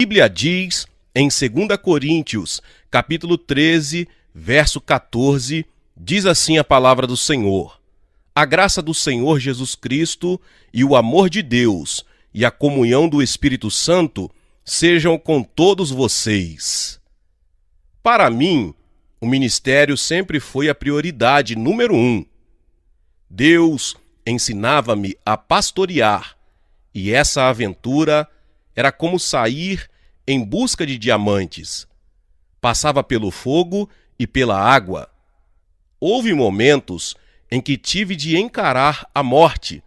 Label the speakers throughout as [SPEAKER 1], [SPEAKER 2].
[SPEAKER 1] Bíblia diz em 2 Coríntios, capítulo 13, verso 14, diz assim a palavra do Senhor: A graça do Senhor Jesus Cristo e o amor de Deus e a comunhão do Espírito Santo sejam com todos vocês. Para mim, o ministério sempre foi a prioridade número 1. Deus ensinava-me a pastorear, e essa aventura era como sair em busca de diamantes. Passava pelo fogo e pela água. Houve momentos em que tive de encarar a morte,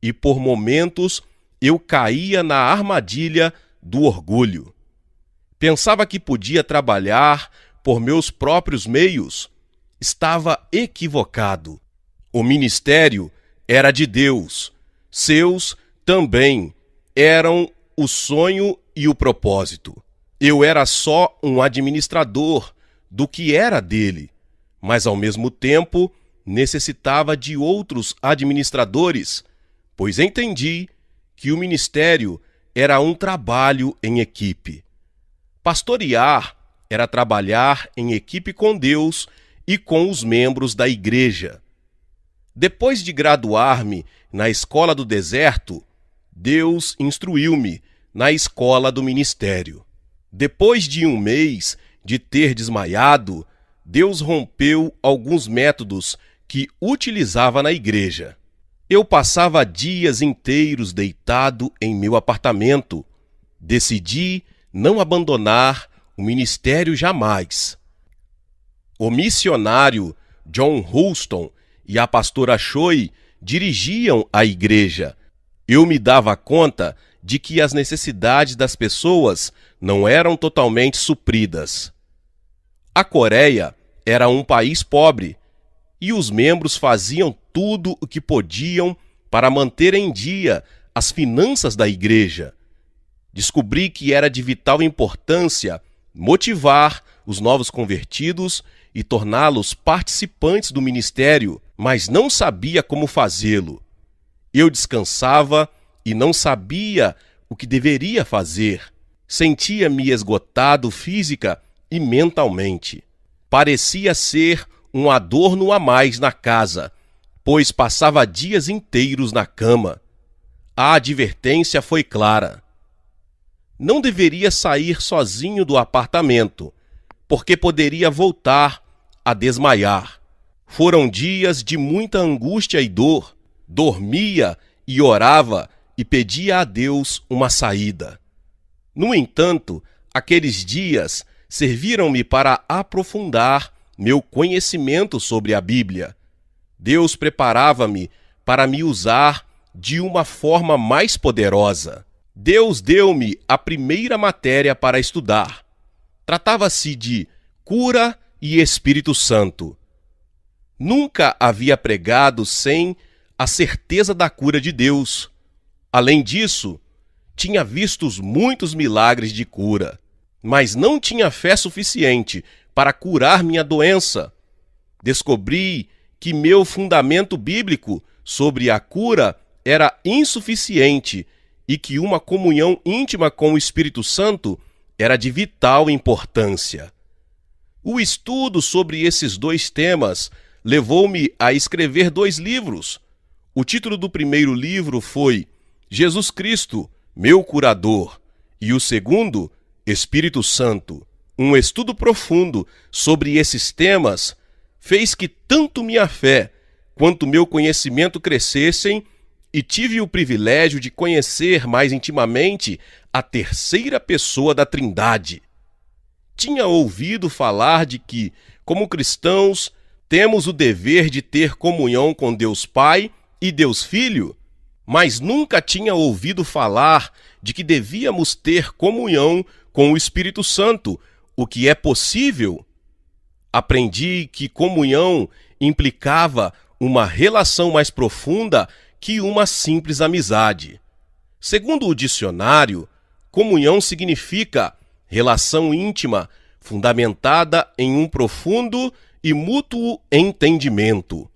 [SPEAKER 1] e por momentos eu caía na armadilha do orgulho. Pensava que podia trabalhar por meus próprios meios. Estava equivocado. O ministério era de Deus. Seus também eram o sonho e o propósito. Eu era só um administrador do que era dele, mas ao mesmo tempo necessitava de outros administradores, pois entendi que o ministério era um trabalho em equipe. Pastorear era trabalhar em equipe com Deus e com os membros da igreja. Depois de graduar-me na escola do deserto, Deus instruiu-me na escola do ministério. Depois de 1 mês de ter desmaiado, Deus rompeu alguns métodos que utilizava na igreja. Eu passava dias inteiros deitado em meu apartamento. Decidi não abandonar o ministério jamais. O missionário John Houston e a pastora Choi dirigiam a igreja. Eu me dava conta de que as necessidades das pessoas não eram totalmente supridas. A Coreia era um país pobre e os membros faziam tudo o que podiam para manter em dia as finanças da igreja. Descobri que era de vital importância motivar os novos convertidos e torná-los participantes do ministério, mas não sabia como fazê-lo. Eu descansava e não sabia o que deveria fazer. Sentia-me esgotado física e mentalmente. Parecia ser um adorno a mais na casa, pois passava dias inteiros na cama. A advertência foi clara. Não deveria sair sozinho do apartamento, porque poderia voltar a desmaiar. Foram dias de muita angústia e dor. Dormia e orava e pedia a Deus uma saída. No entanto, aqueles dias serviram-me para aprofundar meu conhecimento sobre a Bíblia. Deus preparava-me para me usar de uma forma mais poderosa. Deus deu-me a primeira matéria para estudar. Tratava-se de cura e Espírito Santo. Nunca havia pregado sem a certeza da cura de Deus. Além disso, tinha visto muitos milagres de cura, mas não tinha fé suficiente para curar minha doença. Descobri que meu fundamento bíblico sobre a cura era insuficiente e que uma comunhão íntima com o Espírito Santo era de vital importância. O estudo sobre esses 2 temas levou-me a escrever 2 livros. O título do primeiro livro foi Jesus Cristo, meu curador, e o segundo, Espírito Santo. Um estudo profundo sobre esses temas fez que tanto minha fé quanto meu conhecimento crescessem e tive o privilégio de conhecer mais intimamente a terceira pessoa da Trindade. Tinha ouvido falar de que, como cristãos, temos o dever de ter comunhão com Deus Pai e Deus Filho, mas nunca tinha ouvido falar de que devíamos ter comunhão com o Espírito Santo, o que é possível. Aprendi que comunhão implicava uma relação mais profunda que uma simples amizade. Segundo o dicionário, comunhão significa relação íntima, fundamentada em um profundo e mútuo entendimento,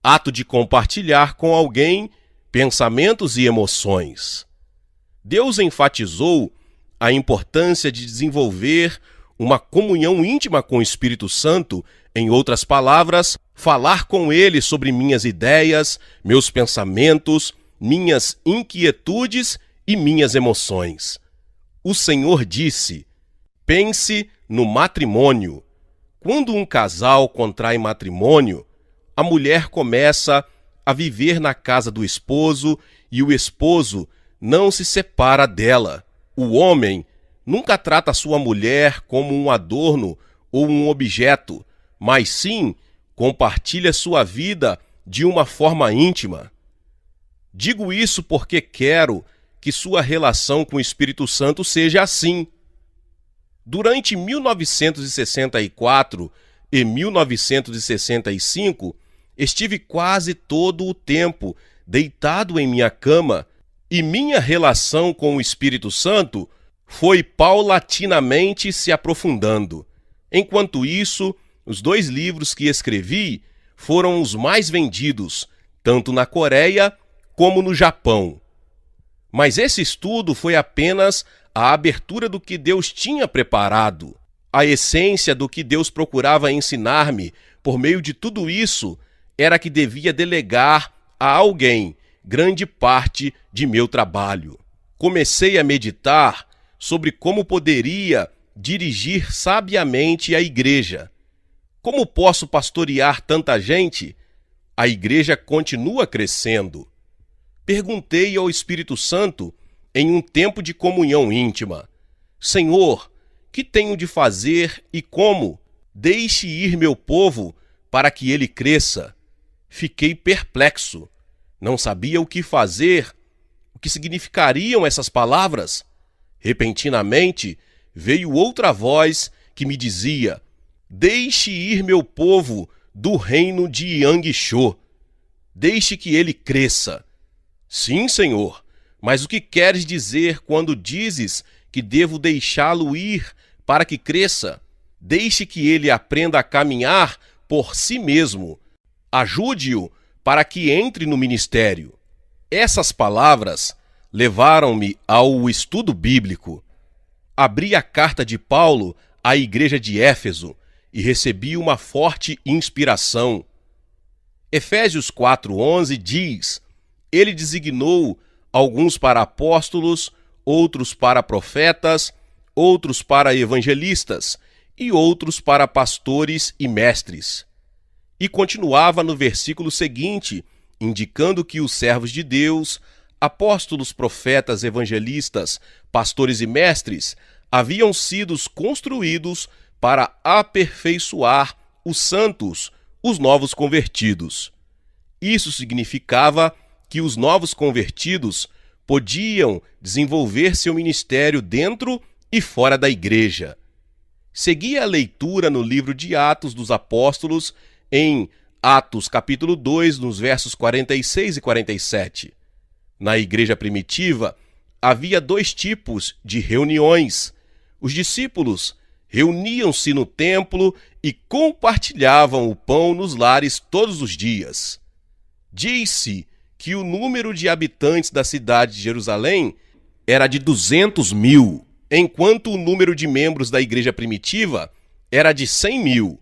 [SPEAKER 1] ato de compartilhar com alguém pensamentos e emoções. Deus enfatizou a importância de desenvolver uma comunhão íntima com o Espírito Santo, em outras palavras, falar com ele sobre minhas ideias, meus pensamentos, minhas inquietudes e minhas emoções. O Senhor disse: pense no matrimônio. Quando um casal contrai matrimônio, a mulher começa a viver na casa do esposo e o esposo não se separa dela. O homem nunca trata sua mulher como um adorno ou um objeto, mas sim compartilha sua vida de uma forma íntima. Digo isso porque quero que sua relação com o Espírito Santo seja assim. Durante 1964 e 1965, estive quase todo o tempo deitado em minha cama e minha relação com o Espírito Santo foi paulatinamente se aprofundando. Enquanto isso, os 2 livros que escrevi foram os mais vendidos, tanto na Coreia como no Japão. Mas esse estudo foi apenas a abertura do que Deus tinha preparado. A essência do que Deus procurava ensinar-me por meio de tudo isso era que devia delegar a alguém grande parte de meu trabalho. Comecei a meditar sobre como poderia dirigir sabiamente a igreja. Como posso pastorear tanta gente? A igreja continua crescendo. Perguntei ao Espírito Santo em um tempo de comunhão íntima: Senhor, que tenho de fazer e como? Deixe ir meu povo para que ele cresça. Fiquei perplexo. Não sabia o que fazer. O que significariam essas palavras? Repentinamente, veio outra voz que me dizia: deixe ir meu povo do reino de Yangshō. Deixe que ele cresça. Sim, Senhor, mas o que queres dizer quando dizes que devo deixá-lo ir para que cresça? Deixe que ele aprenda a caminhar por si mesmo. Ajude-o para que entre no ministério. Essas palavras levaram-me ao estudo bíblico. Abri a carta de Paulo à igreja de Éfeso e recebi uma forte inspiração. Efésios 4:11 diz: ele designou alguns para apóstolos, outros para profetas, outros para evangelistas e outros para pastores e mestres. E continuava no versículo seguinte, indicando que os servos de Deus, apóstolos, profetas, evangelistas, pastores e mestres, haviam sido construídos para aperfeiçoar os santos, os novos convertidos. Isso significava que os novos convertidos podiam desenvolver seu ministério dentro e fora da igreja. Segui a leitura no livro de Atos dos Apóstolos, em Atos capítulo 2, nos versos 46 e 47. Na igreja primitiva, havia 2 tipos de reuniões. Os discípulos reuniam-se no templo e compartilhavam o pão nos lares todos os dias. Diz-se que o número de habitantes da cidade de Jerusalém era de 200.000, enquanto o número de membros da igreja primitiva era de 100.000.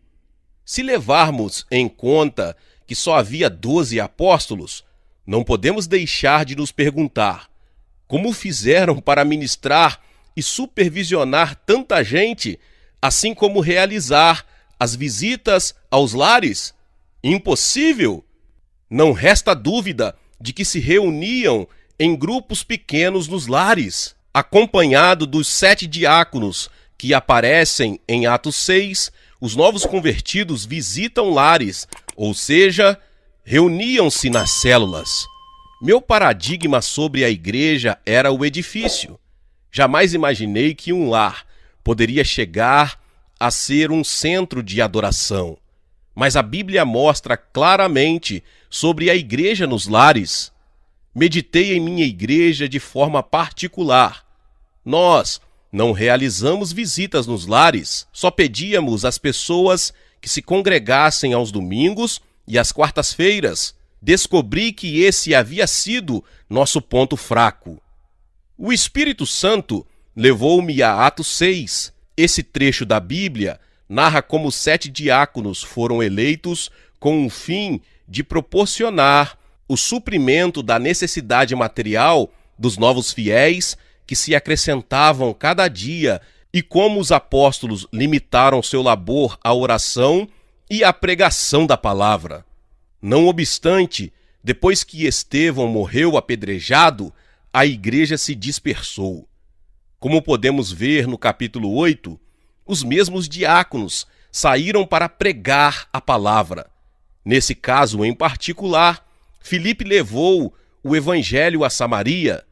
[SPEAKER 1] Se levarmos em conta que só havia 12 apóstolos, não podemos deixar de nos perguntar: como fizeram para ministrar e supervisionar tanta gente, assim como realizar as visitas aos lares? Impossível! Não resta dúvida de que se reuniam em grupos pequenos nos lares, acompanhado dos 7 diáconos que aparecem em Atos 6. Os novos convertidos visitam lares, ou seja, reuniam-se nas células. Meu paradigma sobre a igreja era o edifício. Jamais imaginei que um lar poderia chegar a ser um centro de adoração. Mas a Bíblia mostra claramente sobre a igreja nos lares. Meditei em minha igreja de forma particular. Nós não realizamos visitas nos lares, só pedíamos às pessoas que se congregassem aos domingos e às quartas-feiras. Descobri que esse havia sido nosso ponto fraco. O Espírito Santo levou-me a Atos 6. Esse trecho da Bíblia narra como 7 diáconos foram eleitos com o fim de proporcionar o suprimento da necessidade material dos novos fiéis que se acrescentavam cada dia e como os apóstolos limitaram seu labor à oração e à pregação da palavra. Não obstante, depois que Estevão morreu apedrejado, a igreja se dispersou. Como podemos ver no capítulo 8, os mesmos diáconos saíram para pregar a palavra. Nesse caso em particular, Filipe levou o evangelho a Samaria.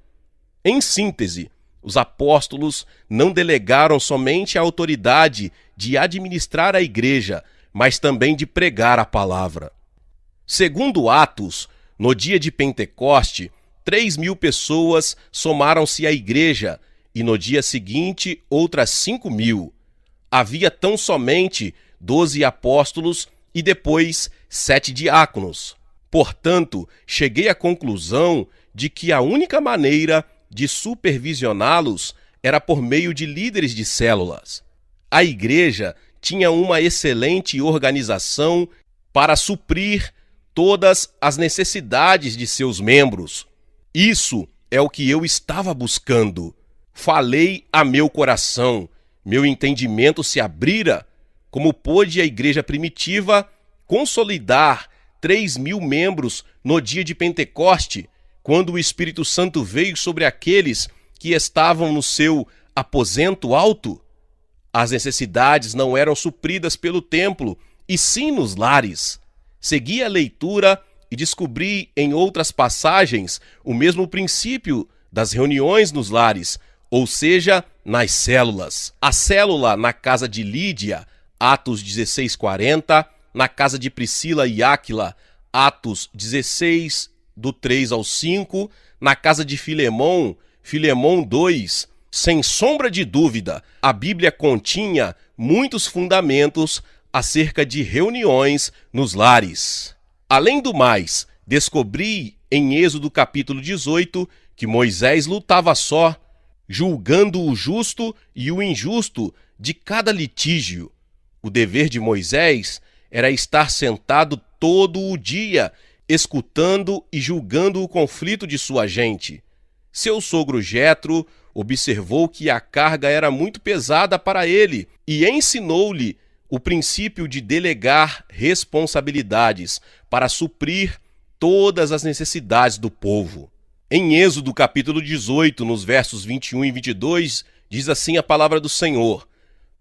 [SPEAKER 1] Em síntese, os apóstolos não delegaram somente a autoridade de administrar a igreja, mas também de pregar a palavra. Segundo Atos, no dia de Pentecoste, 3.000 pessoas somaram-se à igreja e no dia seguinte outras 5.000. Havia tão somente 12 apóstolos e depois 7 diáconos. Portanto, cheguei à conclusão de que a única maneira de supervisioná-los era por meio de líderes de células. A igreja tinha uma excelente organização para suprir todas as necessidades de seus membros. Isso é o que eu estava buscando. Falei a meu coração, meu entendimento se abrira, como pôde a igreja primitiva consolidar 3.000 membros no dia de Pentecoste, quando o Espírito Santo veio sobre aqueles que estavam no seu aposento alto. As necessidades não eram supridas pelo templo, e sim nos lares. Segui a leitura e descobri em outras passagens o mesmo princípio das reuniões nos lares, ou seja, nas células. A célula na casa de Lídia, Atos 16:40, na casa de Priscila e Áquila, Atos 16, do 3 ao 5, na casa de Filemon, Filemon 2, sem sombra de dúvida, a Bíblia continha muitos fundamentos acerca de reuniões nos lares. Além do mais, descobri em Êxodo capítulo 18 que Moisés lutava só, julgando o justo e o injusto de cada litígio. O dever de Moisés era estar sentado todo o dia, escutando e julgando o conflito de sua gente. Seu sogro Jetro observou que a carga era muito pesada para ele e ensinou-lhe o princípio de delegar responsabilidades para suprir todas as necessidades do povo. Em Êxodo capítulo 18, nos versos 21 e 22, diz assim a palavra do Senhor: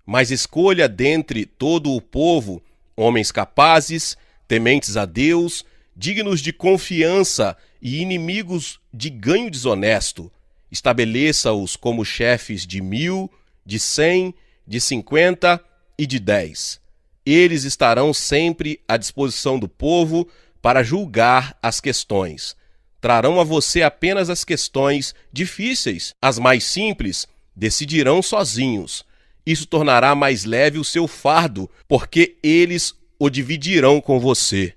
[SPEAKER 1] Mas escolha dentre todo o povo homens capazes, tementes a Deus, dignos de confiança e inimigos de ganho desonesto. Estabeleça-os como chefes de 1.000, de 100, de 50 e de 10. Eles estarão sempre à disposição do povo para julgar as questões. Trarão a você apenas as questões difíceis, as mais simples decidirão sozinhos. Isso tornará mais leve o seu fardo, porque eles o dividirão com você.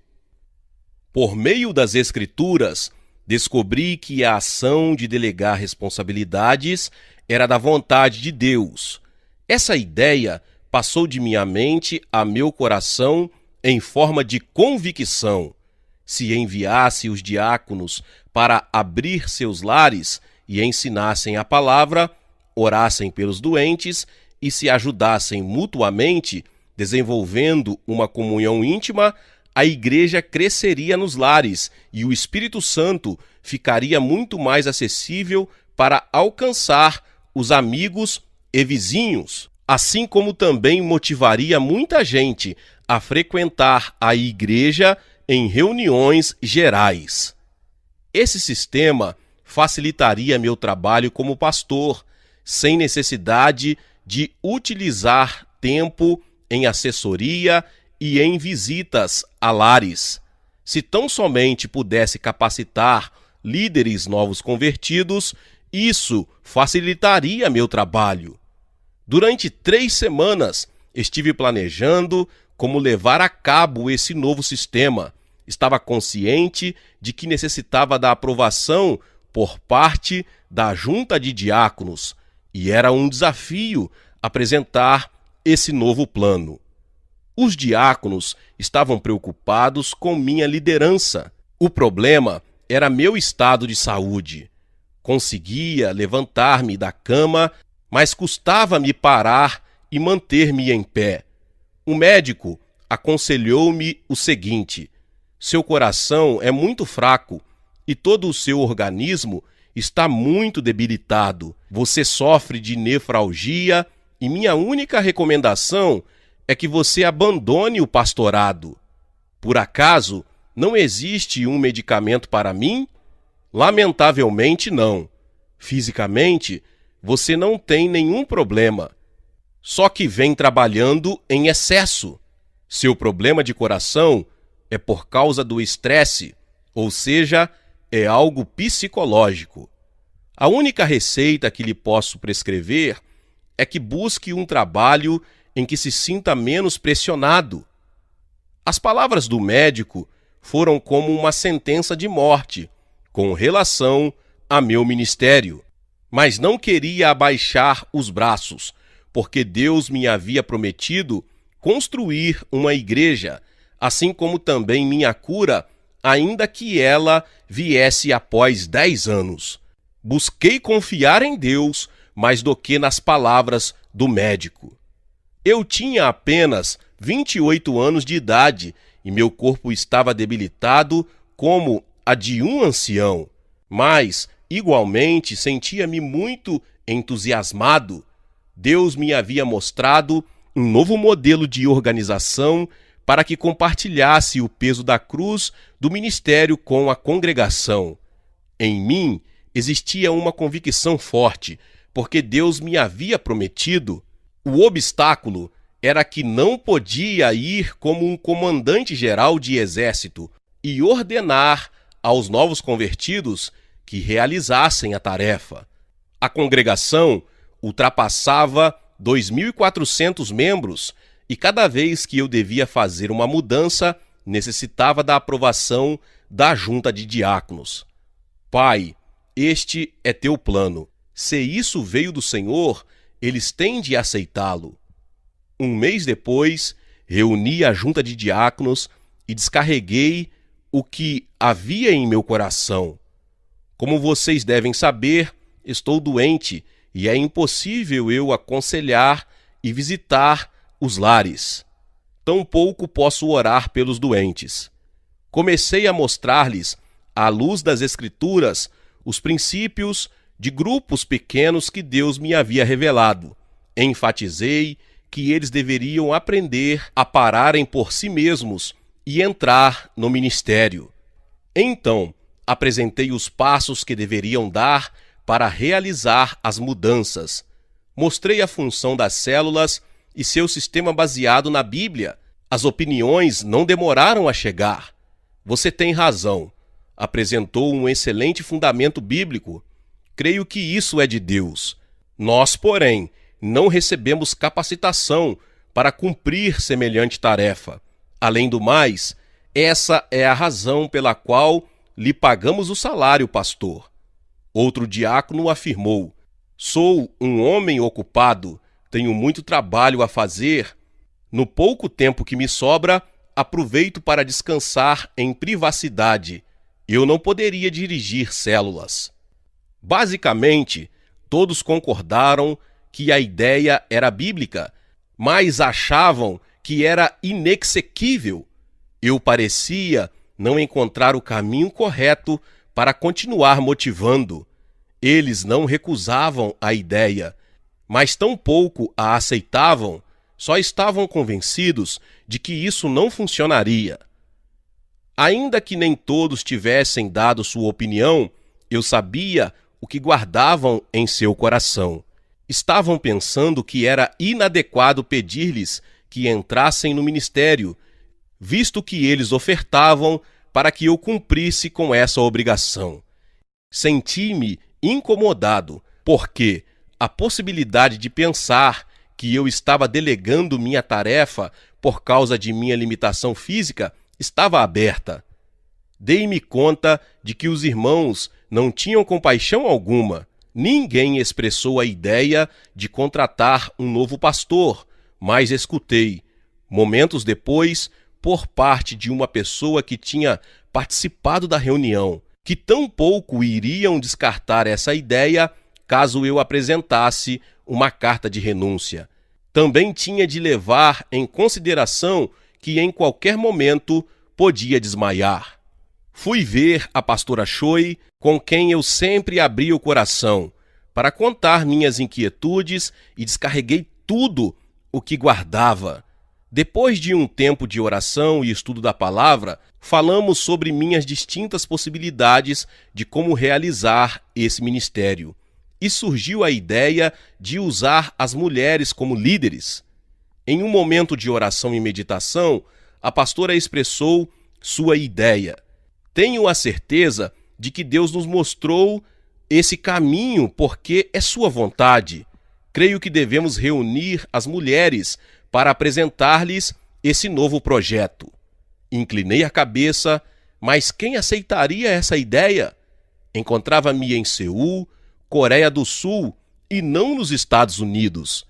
[SPEAKER 1] Por meio das Escrituras, descobri que a ação de delegar responsabilidades era da vontade de Deus. Essa ideia passou de minha mente a meu coração em forma de convicção. Se enviasse os diáconos para abrir seus lares e ensinassem a palavra, orassem pelos doentes e se ajudassem mutuamente, desenvolvendo uma comunhão íntima, a igreja cresceria nos lares e o Espírito Santo ficaria muito mais acessível para alcançar os amigos e vizinhos, assim como também motivaria muita gente a frequentar a igreja em reuniões gerais. Esse sistema facilitaria meu trabalho como pastor, sem necessidade de utilizar tempo em assessoria e em visitas a lares. Se tão somente pudesse capacitar líderes novos convertidos, isso facilitaria meu trabalho. Durante 3 semanas, estive planejando como levar a cabo esse novo sistema. Estava consciente de que necessitava da aprovação por parte da junta de diáconos. e era um desafio apresentar esse novo plano. Os diáconos estavam preocupados com minha liderança. O problema era meu estado de saúde. Conseguia levantar-me da cama, mas custava-me parar e manter-me em pé. O médico aconselhou-me o seguinte: seu coração é muito fraco e todo o seu organismo está muito debilitado. Você sofre de nefralgia e minha única recomendação é que você abandone o pastorado. Por acaso, não existe um medicamento para mim? Lamentavelmente, não. Fisicamente, você não tem nenhum problema. Só que vem trabalhando em excesso. Seu problema de coração é por causa do estresse, ou seja, é algo psicológico. A única receita que lhe posso prescrever é que busque um trabalho em que se sinta menos pressionado. As palavras do médico foram como uma sentença de morte com relação a meu ministério. Mas não queria abaixar os braços, porque Deus me havia prometido construir uma igreja, assim como também minha cura, ainda que ela viesse após 10 anos. Busquei confiar em Deus mais do que nas palavras do médico. Eu tinha apenas 28 anos de idade e meu corpo estava debilitado como a de um ancião, mas, igualmente, sentia-me muito entusiasmado. Deus me havia mostrado um novo modelo de organização para que compartilhasse o peso da cruz do ministério com a congregação. Em mim existia uma convicção forte, porque Deus me havia prometido. O obstáculo era que não podia ir como um comandante-geral de exército e ordenar aos novos convertidos que realizassem a tarefa. A congregação ultrapassava 2.400 membros e cada vez que eu devia fazer uma mudança, necessitava da aprovação da junta de diáconos. Pai, este é teu plano. Se isso veio do Senhor, eles têm de aceitá-lo. Um mês depois, reuni a junta de diáconos e descarreguei o que havia em meu coração. Como vocês devem saber, estou doente e é impossível eu aconselhar e visitar os lares. Tampouco posso orar pelos doentes. Comecei a mostrar-lhes, à luz das Escrituras, os princípios de grupos pequenos que Deus me havia revelado. Enfatizei que eles deveriam aprender a pararem por si mesmos e entrar no ministério. Então, apresentei os passos que deveriam dar para realizar as mudanças. Mostrei a função das células e seu sistema baseado na Bíblia. As opiniões não demoraram a chegar. Você tem razão. Apresentou um excelente fundamento bíblico. Creio que isso é de Deus. Nós, porém, não recebemos capacitação para cumprir semelhante tarefa. Além do mais, essa é a razão pela qual lhe pagamos o salário, pastor. Outro diácono afirmou: sou um homem ocupado, tenho muito trabalho a fazer. No pouco tempo que me sobra, aproveito para descansar em privacidade. Eu não poderia dirigir células. Basicamente, todos concordaram que a ideia era bíblica, mas achavam que era inexequível. Eu parecia não encontrar o caminho correto para continuar motivando. Eles não recusavam a ideia, mas tampouco a aceitavam, só estavam convencidos de que isso não funcionaria. Ainda que nem todos tivessem dado sua opinião, eu sabia o que guardavam em seu coração. Estavam pensando que era inadequado pedir-lhes que entrassem no ministério, visto que eles ofertavam para que eu cumprisse com essa obrigação. Senti-me incomodado, porque a possibilidade de pensar que eu estava delegando minha tarefa por causa de minha limitação física estava aberta. Dei-me conta de que os irmãos não tinham compaixão alguma, Ninguém expressou a ideia de contratar um novo pastor, mas escutei, momentos depois, por parte de uma pessoa que tinha participado da reunião, que tampouco iriam descartar essa ideia caso eu apresentasse uma carta de renúncia. Também tinha de levar em consideração que em qualquer momento podia desmaiar. Fui ver a pastora Choi, com quem eu sempre abri o coração, para contar minhas inquietudes e descarreguei tudo o que guardava. Depois de um tempo de oração e estudo da palavra, falamos sobre minhas distintas possibilidades de como realizar esse ministério. E surgiu a ideia de usar as mulheres como líderes. Em um momento de oração e meditação, a pastora expressou sua ideia. Tenho a certeza de que Deus nos mostrou esse caminho porque é sua vontade. Creio que devemos reunir as mulheres para apresentar-lhes esse novo projeto. Inclinei a cabeça, mas quem aceitaria essa ideia? Encontrava-me em Seul, Coreia do Sul, e não nos Estados Unidos.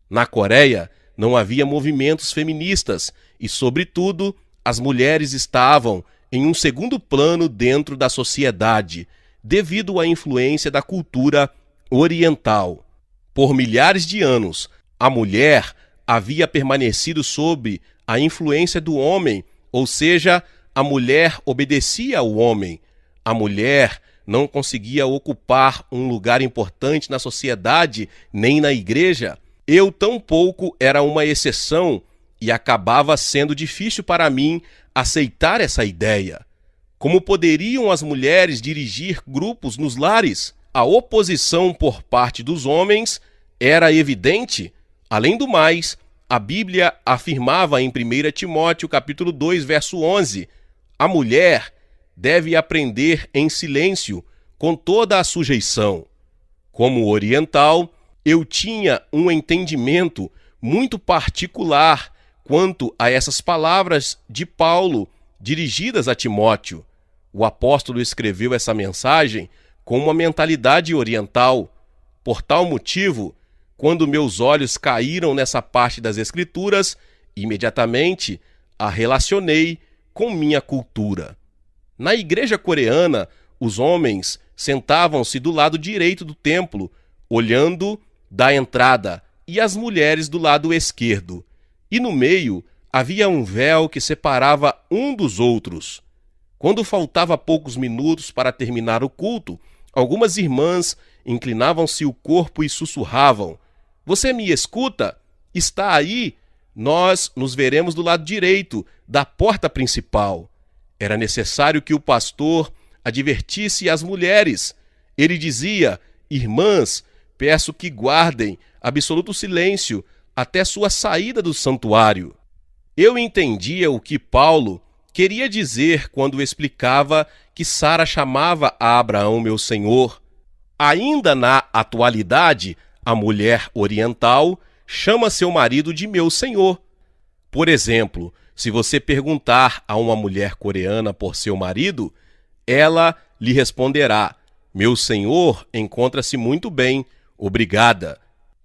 [SPEAKER 1] Na Coreia, não havia movimentos feministas e, sobretudo, as mulheres estavam em um segundo plano dentro da sociedade, devido à influência da cultura oriental. Por milhares de anos, a mulher havia permanecido sob a influência do homem, ou seja, a mulher obedecia ao homem. A mulher não conseguia ocupar um lugar importante na sociedade nem na igreja. Eu tampouco era uma exceção e acabava sendo difícil para mim aceitar essa ideia. Como poderiam as mulheres dirigir grupos nos lares? A oposição por parte dos homens era evidente. Além do mais, a Bíblia afirmava em 1 Timóteo capítulo 2, verso 11, a mulher deve aprender em silêncio, com toda a sujeição. Como oriental, eu tinha um entendimento muito particular quanto a essas palavras de Paulo dirigidas a Timóteo. O apóstolo escreveu essa mensagem com uma mentalidade oriental. Por tal motivo, quando meus olhos caíram nessa parte das Escrituras, imediatamente a relacionei com minha cultura. Na igreja coreana, os homens sentavam-se do lado direito do templo, olhando da entrada, e as mulheres do lado esquerdo. E no meio havia um véu que separava um dos outros. Quando faltava poucos minutos para terminar o culto, algumas irmãs inclinavam-se o corpo e sussurravam: "Você me escuta? Está aí? Nós nos veremos do lado direito, da porta principal." Era necessário que o pastor advertisse as mulheres. Ele dizia: "Irmãs, peço que guardem absoluto silêncio até sua saída do santuário." Eu entendia o que Paulo queria dizer quando explicava que Sara chamava a Abraão meu senhor. Ainda na atualidade, a mulher oriental chama seu marido de meu senhor. Por exemplo, se você perguntar a uma mulher coreana por seu marido, ela lhe responderá: "Meu senhor encontra-se muito bem, obrigada."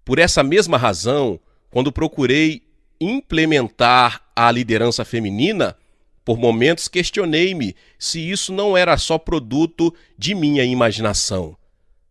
[SPEAKER 1] Por essa mesma razão, quando procurei implementar a liderança feminina, por momentos questionei-me se isso não era só produto de minha imaginação.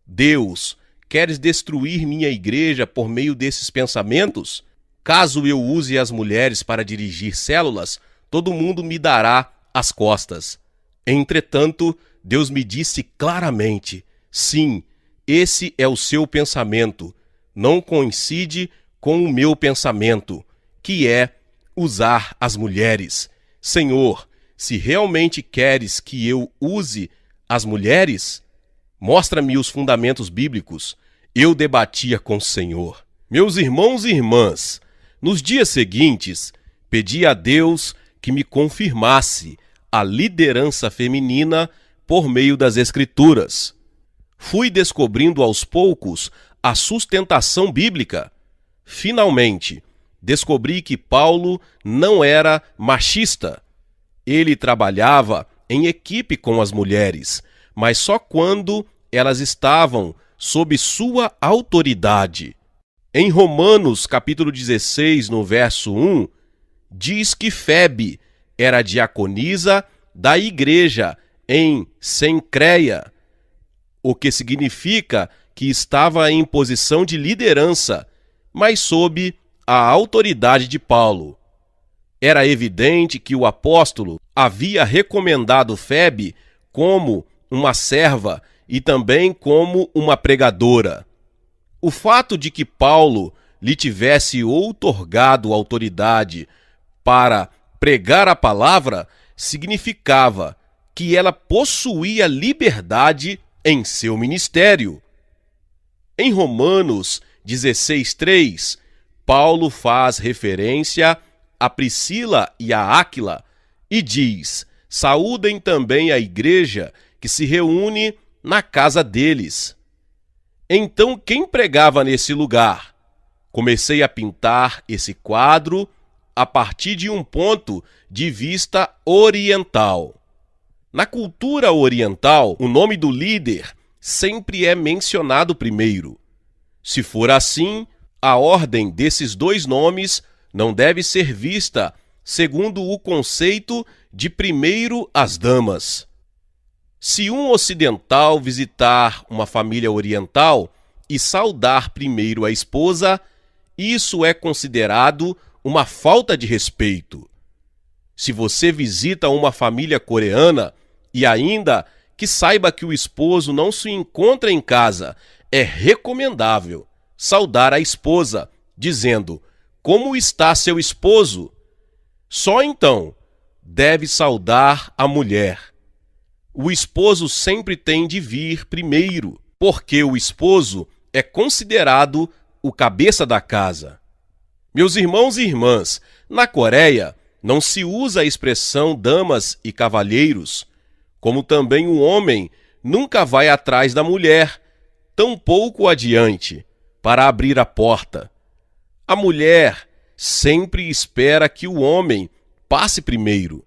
[SPEAKER 1] Deus, queres destruir minha igreja por meio desses pensamentos? Caso eu use as mulheres para dirigir células, todo mundo me dará as costas. Entretanto, Deus me disse claramente: sim, esse é o seu pensamento. Não coincide com o meu pensamento, que é usar as mulheres. Senhor, se realmente queres que eu use as mulheres, mostra-me os fundamentos bíblicos. Eu debatia com o Senhor. Meus irmãos e irmãs, nos dias seguintes, pedi a Deus que me confirmasse a liderança feminina por meio das Escrituras. Fui descobrindo aos poucos a sustentação bíblica. Finalmente, descobri que Paulo não era machista. Ele trabalhava em equipe com as mulheres, mas só quando elas estavam sob sua autoridade. Em Romanos, capítulo 16, no verso 1, diz que Febe era diaconisa da igreja em Cencreia, o que significa que estava em posição de liderança, mas sob a autoridade de Paulo. Era evidente que o apóstolo havia recomendado Febe como uma serva e também como uma pregadora. O fato de que Paulo lhe tivesse outorgado autoridade para pregar a palavra significava que ela possuía liberdade em seu ministério. Em Romanos 16:3, Paulo faz referência a Priscila e a Áquila e diz: saúdem também a igreja que se reúne na casa deles. Então, quem pregava nesse lugar? Comecei a pintar esse quadro a partir de um ponto de vista oriental. Na cultura oriental, o nome do líder sempre é mencionado primeiro. Se for assim, a ordem desses dois nomes não deve ser vista segundo o conceito de primeiro as damas. Se um ocidental visitar uma família oriental e saudar primeiro a esposa, isso é considerado uma falta de respeito. Se você visita uma família coreana e ainda que saiba que o esposo não se encontra em casa, é recomendável saudar a esposa, dizendo: como está seu esposo? Só então deve saudar a mulher. O esposo sempre tem de vir primeiro, porque o esposo é considerado o cabeça da casa. Meus irmãos e irmãs, na Coreia não se usa a expressão damas e cavalheiros, como também o homem nunca vai atrás da mulher, tampouco adiante, para abrir a porta. A mulher sempre espera que o homem passe primeiro.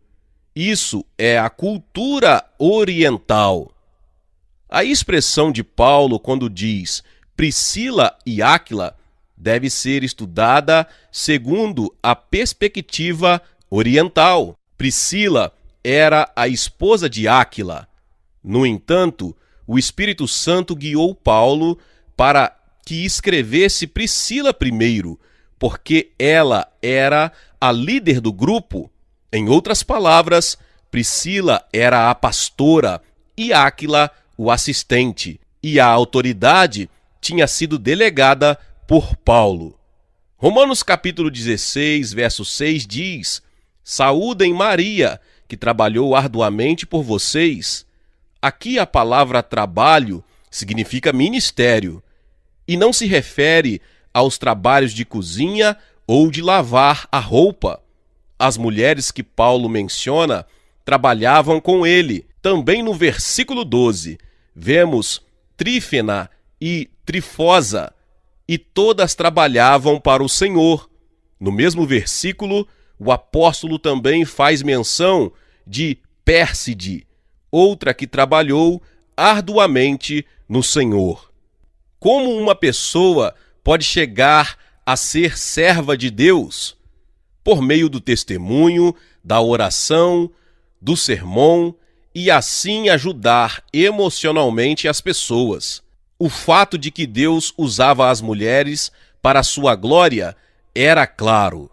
[SPEAKER 1] Isso é a cultura oriental. A expressão de Paulo quando diz Priscila e Áquila deve ser estudada segundo a perspectiva oriental. Priscila era a esposa de Áquila. No entanto, o Espírito Santo guiou Paulo para que escrevesse Priscila primeiro, porque ela era a líder do grupo. Em outras palavras, Priscila era a pastora e Áquila o assistente, e a autoridade tinha sido delegada por Paulo. Romanos capítulo 16, verso 6 diz: saúdem Maria, que trabalhou arduamente por vocês. Aqui a palavra trabalho significa ministério, e não se refere aos trabalhos de cozinha ou de lavar a roupa. As mulheres que Paulo menciona trabalhavam com ele. Também no versículo 12, vemos Trífena e Trifosa, e todas trabalhavam para o Senhor. No mesmo versículo, o apóstolo também faz menção de Pérside, outra que trabalhou arduamente no Senhor. Como uma pessoa pode chegar a ser serva de Deus? Por meio do testemunho, da oração, do sermão e assim ajudar emocionalmente as pessoas. O fato de que Deus usava as mulheres para a sua glória era claro.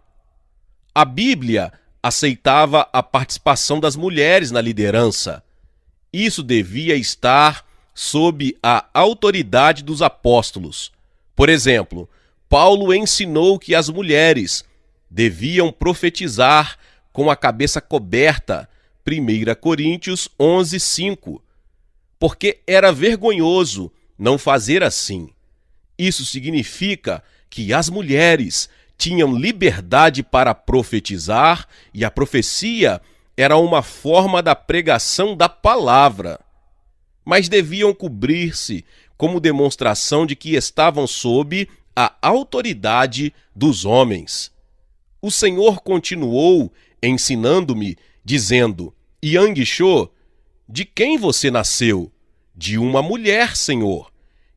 [SPEAKER 1] A Bíblia aceitava a participação das mulheres na liderança. Isso devia estar sob a autoridade dos apóstolos. Por exemplo, Paulo ensinou que as mulheres deviam profetizar com a cabeça coberta, 1 Coríntios 11:5, porque era vergonhoso não fazer assim. Isso significa que as mulheres tinham liberdade para profetizar e a profecia era uma forma da pregação da palavra, mas deviam cobrir-se como demonstração de que estavam sob a autoridade dos homens. O Senhor continuou ensinando-me, dizendo: Yang Cho, de quem você nasceu? De uma mulher, Senhor.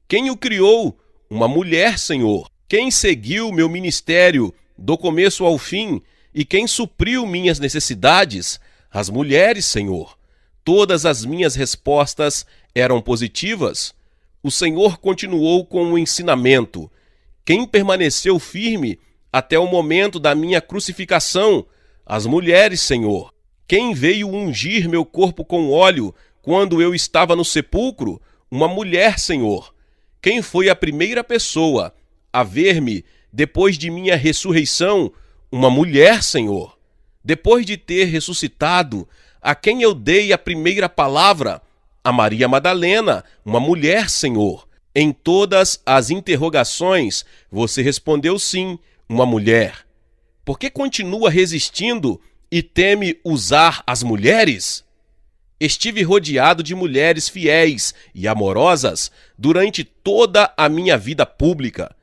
[SPEAKER 1] Quem o criou? Uma mulher, Senhor. Quem seguiu meu ministério do começo ao fim e quem supriu minhas necessidades? As mulheres, Senhor. Todas as minhas respostas eram positivas. O Senhor continuou com o ensinamento. Quem permaneceu firme até o momento da minha crucificação? As mulheres, Senhor. Quem veio ungir meu corpo com óleo quando eu estava no sepulcro? Uma mulher, Senhor. Quem foi a primeira pessoa a ver-me depois de minha ressurreição? Uma mulher, Senhor. Depois de ter ressuscitado, a quem eu dei a primeira palavra? A Maria Madalena, uma mulher, Senhor. Em todas as interrogações, você respondeu sim, uma mulher. Por que continua resistindo e teme usar as mulheres? Estive rodeado de mulheres fiéis e amorosas durante toda a minha vida pública.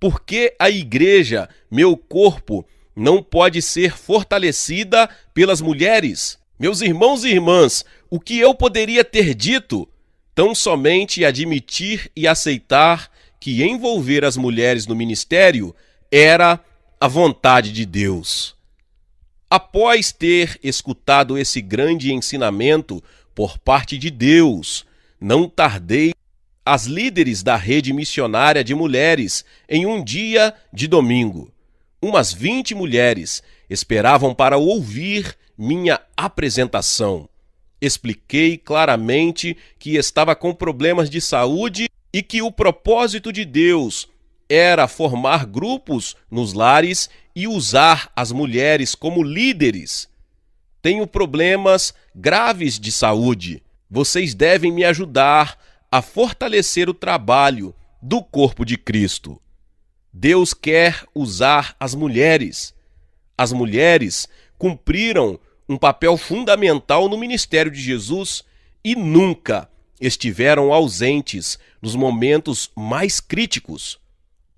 [SPEAKER 1] Por que a igreja, meu corpo, não pode ser fortalecida pelas mulheres? Meus irmãos e irmãs, o que eu poderia ter dito? Tão somente admitir e aceitar que envolver as mulheres no ministério era a vontade de Deus. Após ter escutado esse grande ensinamento por parte de Deus, não tardei. As líderes da rede missionária de mulheres, em um dia de domingo, umas 20 mulheres esperavam para ouvir minha apresentação. Expliquei claramente que estava com problemas de saúde e que o propósito de Deus era formar grupos nos lares e usar as mulheres como líderes. Tenho problemas graves de saúde. Vocês devem me ajudar a fortalecer o trabalho do corpo de Cristo. Deus quer usar as mulheres. As mulheres cumpriram um papel fundamental no ministério de Jesus e nunca estiveram ausentes nos momentos mais críticos.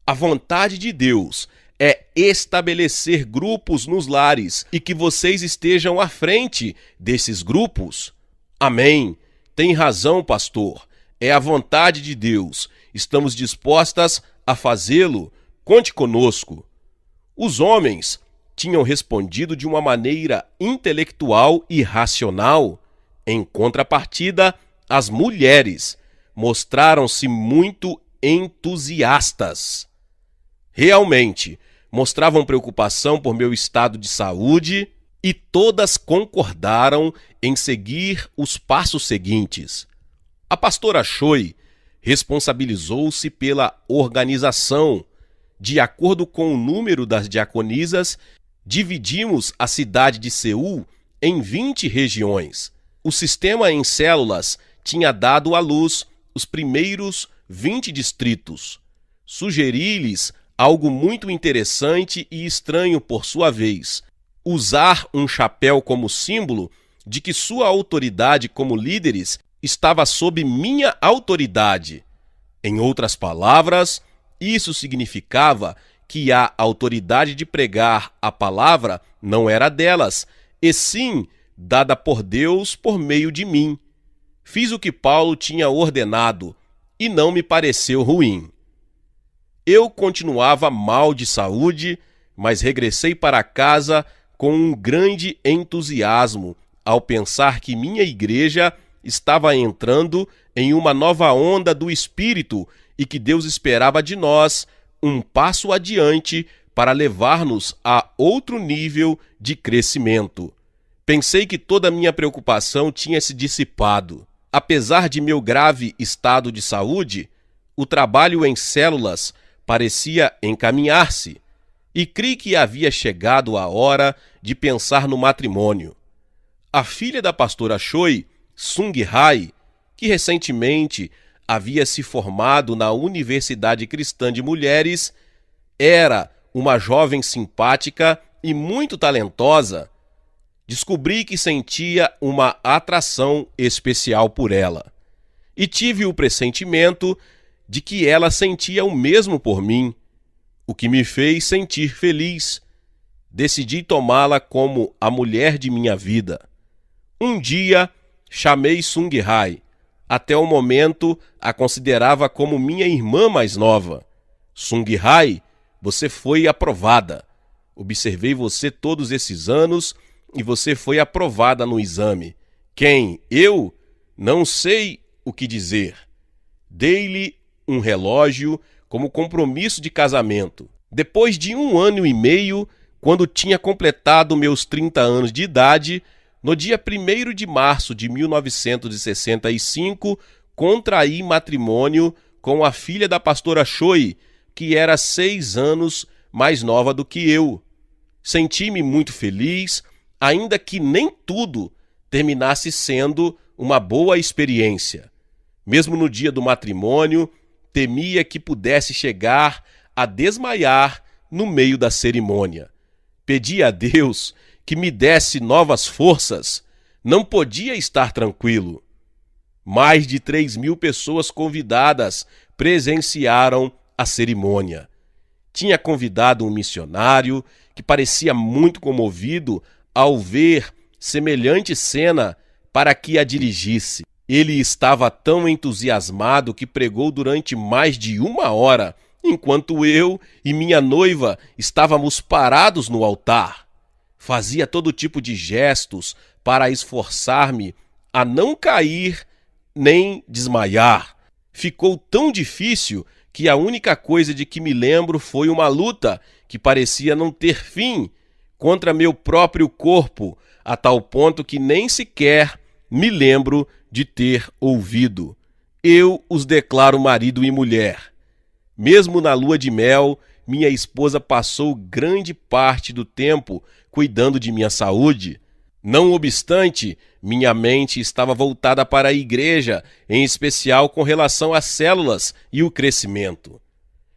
[SPEAKER 1] A vontade de Deus é estabelecer grupos nos lares e que vocês estejam à frente desses grupos. Amém. Tem razão, pastor. É a vontade de Deus. Estamos dispostas a fazê-lo. Conte conosco. Os homens tinham respondido de uma maneira intelectual e racional. Em contrapartida, as mulheres mostraram-se muito entusiastas. Realmente, mostravam preocupação por meu estado de saúde e todas concordaram em seguir os passos seguintes. A pastora Choi responsabilizou-se pela organização. De acordo com o número das diaconisas, dividimos a cidade de Seul em 20 regiões. O sistema em células tinha dado à luz os primeiros 20 distritos. Sugeri-lhes algo muito interessante e estranho por sua vez: usar um chapéu como símbolo de que sua autoridade como líderes estava sob minha autoridade. Em outras palavras, isso significava que a autoridade de pregar a palavra não era delas, e sim dada por Deus por meio de mim. Fiz o que Paulo tinha ordenado e não me pareceu ruim. Eu continuava mal de saúde, mas regressei para casa com um grande entusiasmo ao pensar que minha igreja estava entrando em uma nova onda do Espírito e que Deus esperava de nós um passo adiante para levar-nos a outro nível de crescimento. Pensei que toda a minha preocupação tinha se dissipado. Apesar de meu grave estado de saúde, o trabalho em células parecia encaminhar-se, e criei que havia chegado a hora de pensar no matrimônio. A filha da pastora Choi, Sung Hai, que recentemente havia se formado na Universidade Cristã de Mulheres, era uma jovem simpática e muito talentosa. Descobri que sentia uma atração especial por ela, e tive o pressentimento de que ela sentia o mesmo por mim, o que me fez sentir feliz. Decidi tomá-la como a mulher de minha vida. Um dia, chamei Sung Hai, Até o momento, a considerava como minha irmã mais nova. Sung Hai, você foi aprovada. Observei você todos esses anos e você foi aprovada no exame. Quem? Eu? Não sei o que dizer. Dei-lhe um relógio como compromisso de casamento. Depois de 1 ano e meio, quando tinha completado meus 30 anos de idade, no dia 1º de março de 1965, contraí matrimônio com a filha da pastora Choi, que era 6 anos mais nova do que eu. Senti-me muito feliz, ainda que nem tudo terminasse sendo uma boa experiência. Mesmo no dia do matrimônio, temia que pudesse chegar a desmaiar no meio da cerimônia. Pedi a Deus que me desse novas forças. Não podia estar tranquilo. Mais de 3.000 pessoas convidadas presenciaram a cerimônia. Tinha convidado um missionário que parecia muito comovido ao ver semelhante cena para que a dirigisse. Ele estava tão entusiasmado que pregou durante mais de 1 hora, enquanto eu e minha noiva estávamos parados no altar. Fazia todo tipo de gestos para esforçar-me a não cair nem desmaiar. Ficou tão difícil que a única coisa de que me lembro foi uma luta que parecia não ter fim contra meu próprio corpo, a tal ponto que nem sequer me lembro de ter ouvido. Eu os declaro marido e mulher. Mesmo na lua de mel, minha esposa passou grande parte do tempo cuidando de minha saúde. Não obstante, minha mente estava voltada para a igreja, em especial com relação às células e o crescimento.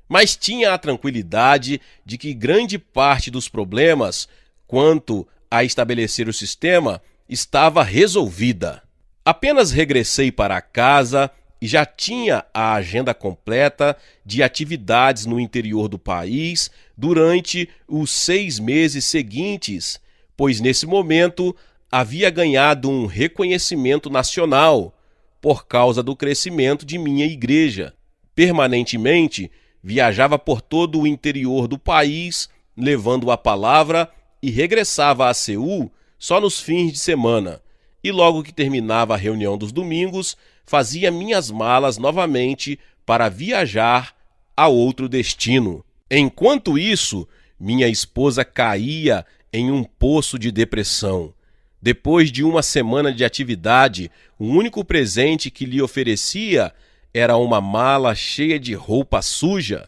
[SPEAKER 1] Mas tinha a tranquilidade de que grande parte dos problemas, quanto a estabelecer o sistema, estava resolvida. Apenas regressei para casa e já tinha a agenda completa de atividades no interior do país durante os 6 meses seguintes, pois nesse momento havia ganhado um reconhecimento nacional por causa do crescimento de minha igreja. Permanentemente viajava por todo o interior do país, levando a palavra, e regressava a Seul só nos fins de semana. E logo que terminava a reunião dos domingos, fazia minhas malas novamente para viajar a outro destino. Enquanto isso, minha esposa caía em um poço de depressão. Depois de 1 semana de atividade, o único presente que lhe oferecia era uma mala cheia de roupa suja.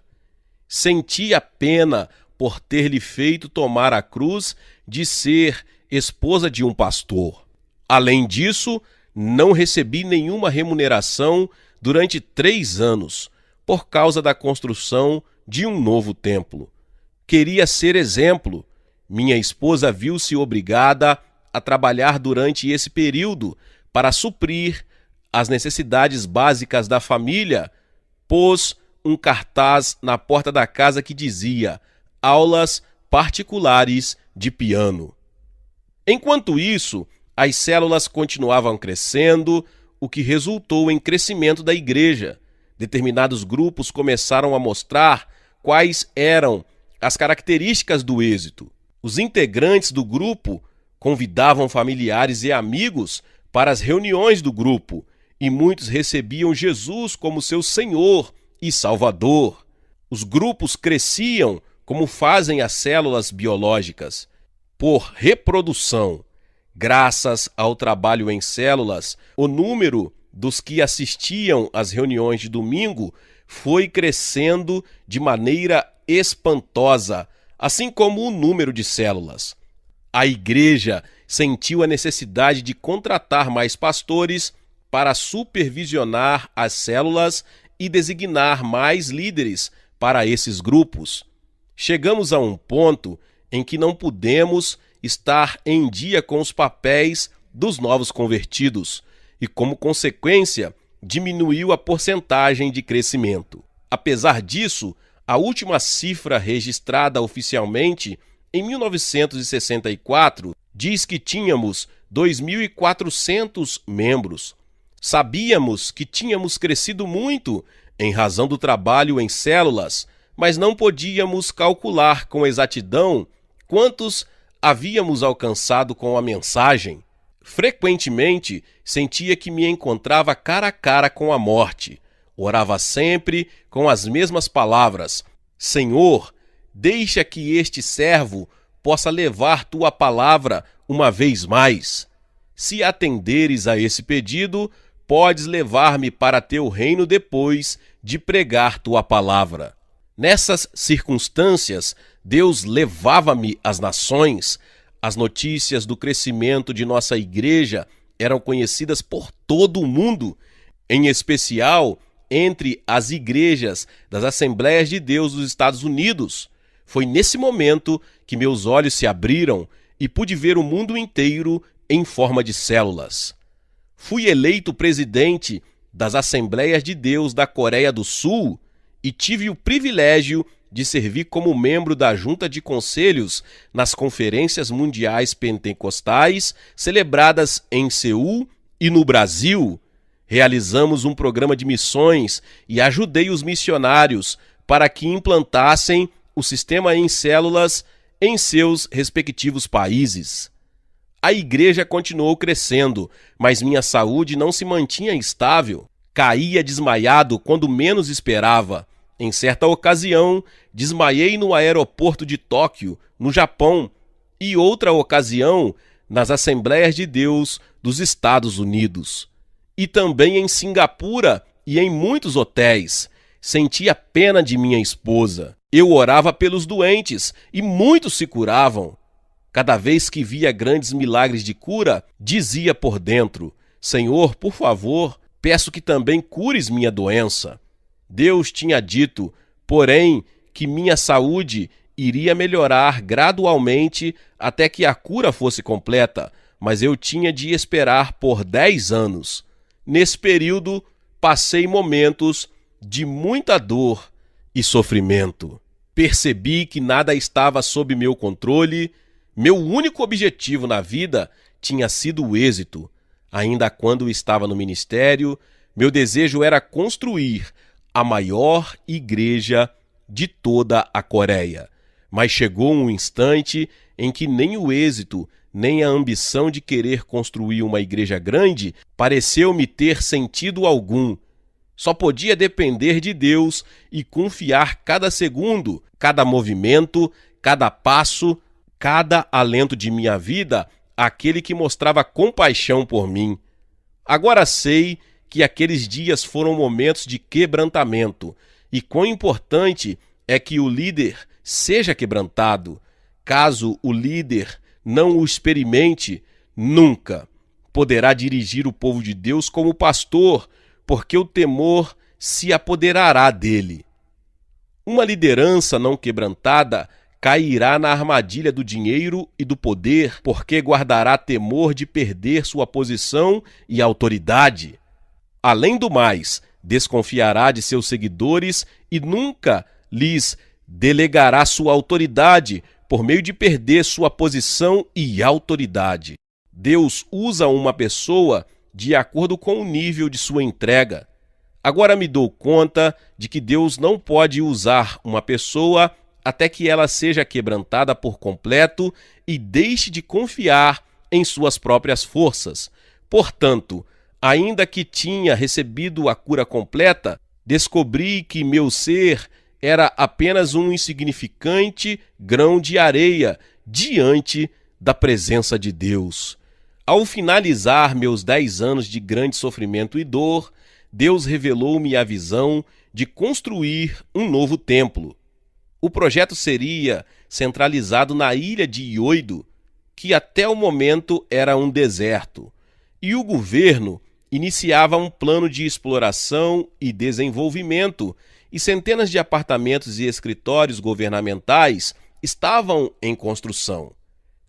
[SPEAKER 1] Sentia pena por ter lhe feito tomar a cruz de ser esposa de um pastor. Além disso, não recebi nenhuma remuneração durante 3 anos, por causa da construção de um novo templo. Queria ser exemplo. Minha esposa viu-se obrigada a trabalhar durante esse período para suprir as necessidades básicas da família. Pôs um cartaz na porta da casa que dizia: aulas particulares de piano. Enquanto isso, as células continuavam crescendo, o que resultou em crescimento da igreja. Determinados grupos começaram a mostrar quais eram as características do êxito. Os integrantes do grupo convidavam familiares e amigos para as reuniões do grupo, e muitos recebiam Jesus como seu Senhor e Salvador. Os grupos cresciam como fazem as células biológicas, por reprodução. Graças ao trabalho em células, o número dos que assistiam às reuniões de domingo foi crescendo de maneira espantosa, assim como o número de células. A igreja sentiu a necessidade de contratar mais pastores para supervisionar as células e designar mais líderes para esses grupos. Chegamos a um ponto em que não pudemos estar em dia com os papéis dos novos convertidos e, como consequência, diminuiu a porcentagem de crescimento. Apesar disso, a última cifra registrada oficialmente, em 1964, diz que tínhamos 2.400 membros. Sabíamos que tínhamos crescido muito em razão do trabalho em células, mas não podíamos calcular com exatidão quantos havíamos alcançado com a mensagem. Frequentemente sentia que me encontrava cara a cara com a morte. Orava sempre com as mesmas palavras: Senhor, deixa que este servo possa levar tua palavra uma vez mais. Se atenderes a esse pedido, podes levar-me para teu reino depois de pregar tua palavra. Nessas circunstâncias, Deus levava-me às nações. As notícias do crescimento de nossa igreja eram conhecidas por todo o mundo, em especial entre as igrejas das Assembleias de Deus dos Estados Unidos. Foi nesse momento que meus olhos se abriram e pude ver o mundo inteiro em forma de células. Fui eleito presidente das Assembleias de Deus da Coreia do Sul e tive o privilégio de servir como membro da Junta de Conselhos nas Conferências Mundiais Pentecostais celebradas em Seul e no Brasil. Realizamos um programa de missões e ajudei os missionários para que implantassem o sistema em células em seus respectivos países. A igreja continuou crescendo, mas minha saúde não se mantinha estável. Caía desmaiado quando menos esperava. Em certa ocasião, desmaiei no aeroporto de Tóquio, no Japão, e outra ocasião nas Assembleias de Deus dos Estados Unidos. E também em Singapura e em muitos hotéis. Sentia pena de minha esposa. Eu orava pelos doentes e muitos se curavam. Cada vez que via grandes milagres de cura, dizia por dentro: Senhor, por favor, peço que também cures minha doença. Deus tinha dito, porém, que minha saúde iria melhorar gradualmente até que a cura fosse completa, mas eu tinha de esperar por 10 anos. Nesse período, passei momentos de muita dor e sofrimento. Percebi que nada estava sob meu controle. Meu único objetivo na vida tinha sido o êxito. Ainda quando estava no ministério, meu desejo era construir a maior igreja de toda a Coreia. Mas chegou um instante em que nem o êxito, nem a ambição de querer construir uma igreja grande pareceu-me ter sentido algum. Só podia depender de Deus e confiar cada segundo, cada movimento, cada passo, cada alento de minha vida àquele que mostrava compaixão por mim. Agora sei que aqueles dias foram momentos de quebrantamento, e quão importante é que o líder seja quebrantado. Caso o líder não o experimente, nunca poderá dirigir o povo de Deus como pastor, porque o temor se apoderará dele. Uma liderança não quebrantada cairá na armadilha do dinheiro e do poder, porque guardará temor de perder sua posição e autoridade. Além do mais, desconfiará de seus seguidores e nunca lhes delegará sua autoridade por meio de perder sua posição e autoridade. Deus usa uma pessoa de acordo com o nível de sua entrega. Agora me dou conta de que Deus não pode usar uma pessoa até que ela seja quebrantada por completo e deixe de confiar em suas próprias forças. Portanto, ainda que tinha recebido a cura completa, descobri que meu ser era apenas um insignificante grão de areia diante da presença de Deus. Ao finalizar meus 10 anos de grande sofrimento e dor, Deus revelou-me a visão de construir um novo templo. O projeto seria centralizado na ilha de Ioido, que até o momento era um deserto, e o governo iniciava um plano de exploração e desenvolvimento, e centenas de apartamentos e escritórios governamentais estavam em construção.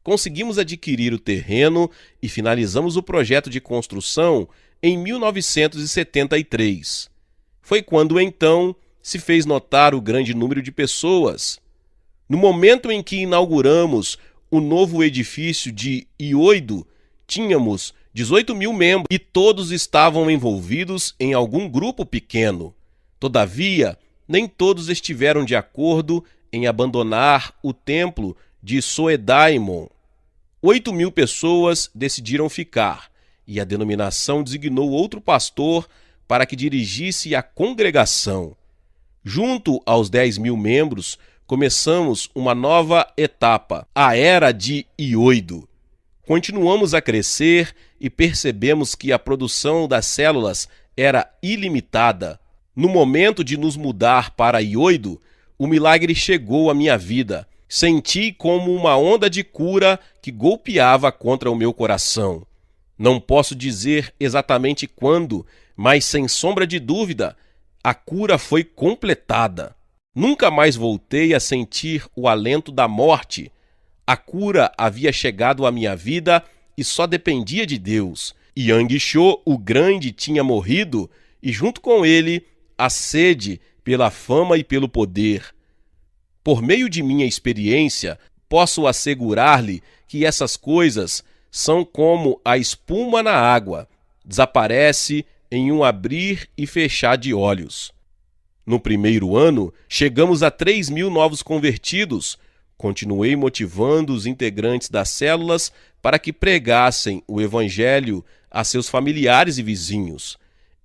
[SPEAKER 1] Conseguimos adquirir o terreno e finalizamos o projeto de construção em 1973. Foi quando, então, se fez notar o grande número de pessoas. No momento em que inauguramos o novo edifício de Ioido, tínhamos 18 mil membros e todos estavam envolvidos em algum grupo pequeno. Todavia, nem todos estiveram de acordo em abandonar o templo de Soedaimon. 8 mil pessoas decidiram ficar, e a denominação designou outro pastor para que dirigisse a congregação. Junto aos 10 mil membros, começamos uma nova etapa, a Era de Ioido. Continuamos a crescer e percebemos que a produção das células era ilimitada. No momento de nos mudar para Ioido, o milagre chegou à minha vida. Senti como uma onda de cura que golpeava contra o meu coração. Não posso dizer exatamente quando, mas sem sombra de dúvida, a cura foi completada. Nunca mais voltei a sentir o alento da morte. A cura havia chegado à minha vida e só dependia de Deus. Yang Cho, o grande, tinha morrido e junto com ele a sede pela fama e pelo poder. Por meio de minha experiência, posso assegurar-lhe que essas coisas são como a espuma na água, desaparece em um abrir e fechar de olhos. No primeiro ano, chegamos a 3 mil novos convertidos. Continuei motivando os integrantes das células para que pregassem o Evangelho a seus familiares e vizinhos.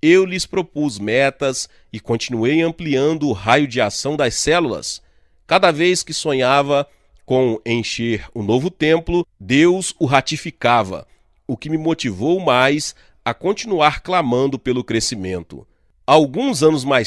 [SPEAKER 1] Eu lhes propus metas e continuei ampliando o raio de ação das células. Cada vez que sonhava com encher o novo templo, Deus o ratificava, o que me motivou mais a continuar clamando pelo crescimento. Alguns anos mais